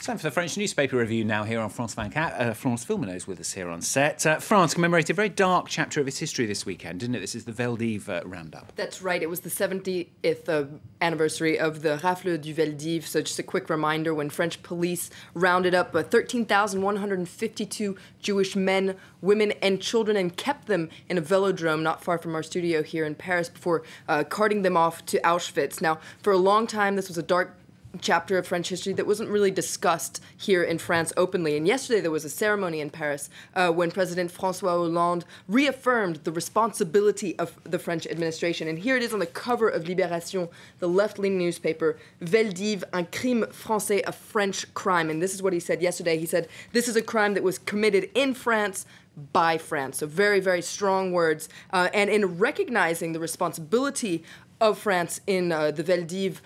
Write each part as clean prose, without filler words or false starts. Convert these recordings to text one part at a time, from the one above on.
Time for the French newspaper review now here on France 24. Florence Filmonneau is with us here on set. France commemorated a very dark chapter of its history this weekend, didn't it? This is the Veldiv roundup. That's right. It was the 70th anniversary of the Rafle du Veldiv. So just a quick reminder, when French police rounded up 13,152 Jewish men, women, and children and kept them in a velodrome not far from our studio here in Paris before carting them off to Auschwitz. Now, for a long time, this was a dark chapter of French history that wasn't really discussed here in France openly. And yesterday there was a ceremony in Paris when President François Hollande reaffirmed the responsibility of the French administration. And here it is on the cover of Libération, the left-leaning newspaper, Veldiv, un crime français, a French crime. And this is what he said yesterday. He said, this is a crime that was committed in France by France. So very, very strong words. And in recognizing the responsibility of France in the Veldiv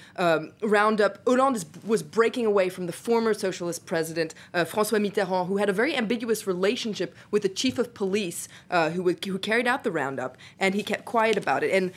roundup, Hollande was breaking away from the former socialist president, François Mitterrand, who had a very ambiguous relationship with the chief of police who carried out the roundup, and he kept quiet about it. And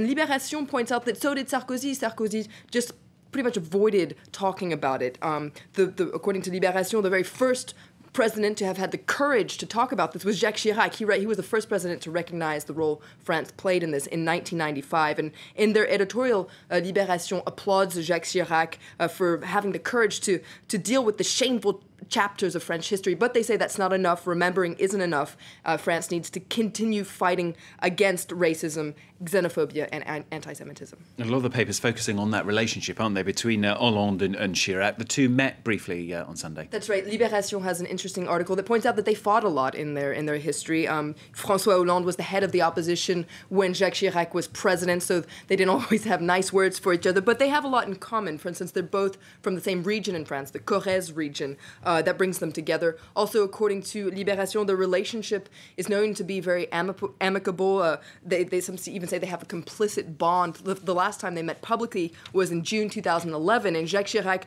Libération points out that so did Sarkozy. Sarkozy just pretty much avoided talking about it. According to Libération, the very first president to have had the courage to talk about this was Jacques Chirac. He was the first president to recognize the role France played in this in 1995. And in their editorial, Libération applauds Jacques Chirac for having the courage to deal with the shameful chapters of French history, but they say that's not enough. Remembering isn't enough. France needs to continue fighting against racism, xenophobia, and anti-Semitism. And a lot of the papers focusing on that relationship, aren't they, between Hollande and Chirac? The two met briefly on Sunday. That's right. Libération has an interesting article that points out that they fought a lot in their history. François Hollande was the head of the opposition when Jacques Chirac was president, so they didn't always have nice words for each other, but they have a lot in common. For instance, they're both from the same region in France, the Corrèze region. That brings them together. Also, according to Libération, the relationship is known to be very amicable. They some even say they have a complicit bond. The last time they met publicly was in June 2011, and Jacques Chirac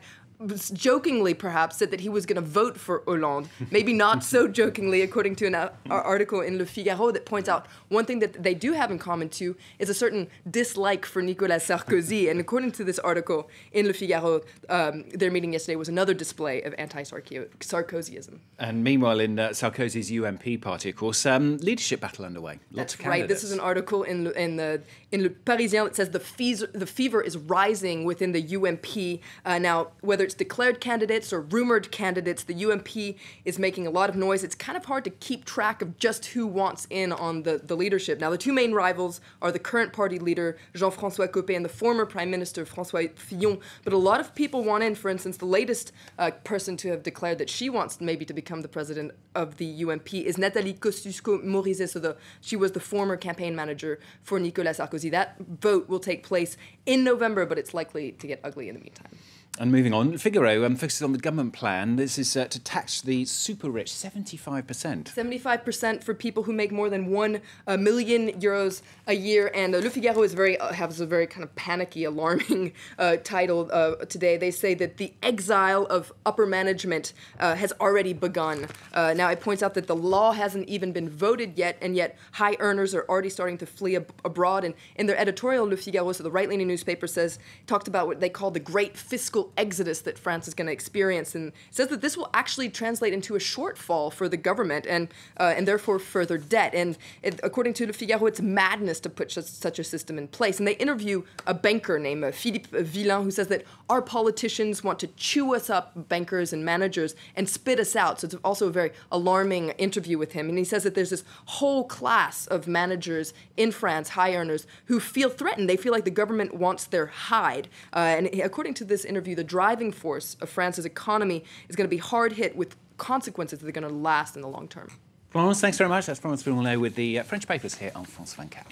jokingly perhaps said that he was going to vote for Hollande. Maybe not so jokingly, according to an article in Le Figaro that points out one thing that they do have in common too is a certain dislike for Nicolas Sarkozy. And according to this article in Le Figaro, their meeting yesterday was another display of anti-Sarkozyism. And meanwhile, in Sarkozy's UMP party, of course, leadership battle underway. Lots of candidates. Right. This is an article in Le Parisien that says the fever is rising within the UMP. Now, whether it's declared candidates or rumored candidates, the UMP is making a lot of noise. It's kind of hard to keep track of just who wants in on the leadership. Now, the two main rivals are the current party leader, Jean-François Copé, and the former Prime Minister, François Fillon. But a lot of people want in. For instance, the latest person to have declared that she wants maybe to become the president of the UMP is Nathalie Kosciusko-Morizet. So she was the former campaign manager for Nicolas Sarkozy. That vote will take place in November, but it's likely to get ugly in the meantime. And moving on, Figaro focuses on the government plan. This is to tax the super rich 75%. 75% for people who make more than 1 million euros a year. And Le Figaro is has a very kind of panicky, alarming title today. They say that the exile of upper management has already begun. Now, it points out that the law hasn't even been voted yet, and yet high earners are already starting to flee abroad. And in their editorial, Le Figaro, so the right-leaning newspaper, talked about what they call the great fiscal exodus that France is going to experience, and says that this will actually translate into a shortfall for the government and therefore further debt. And according to Le Figaro, it's madness to put such a system in place. And they interview a banker named Philippe Villain, who says that our politicians want to chew us up, bankers and managers, and spit us out. So it's also a very alarming interview with him. And he says that there's this whole class of managers in France, high earners, who feel threatened. They feel like the government wants their hide. And according to this interview, the driving force of France's economy is going to be hard hit with consequences that are going to last in the long term. Florence, thanks very much. That's Florence Filmonneau with the French papers here on France 24.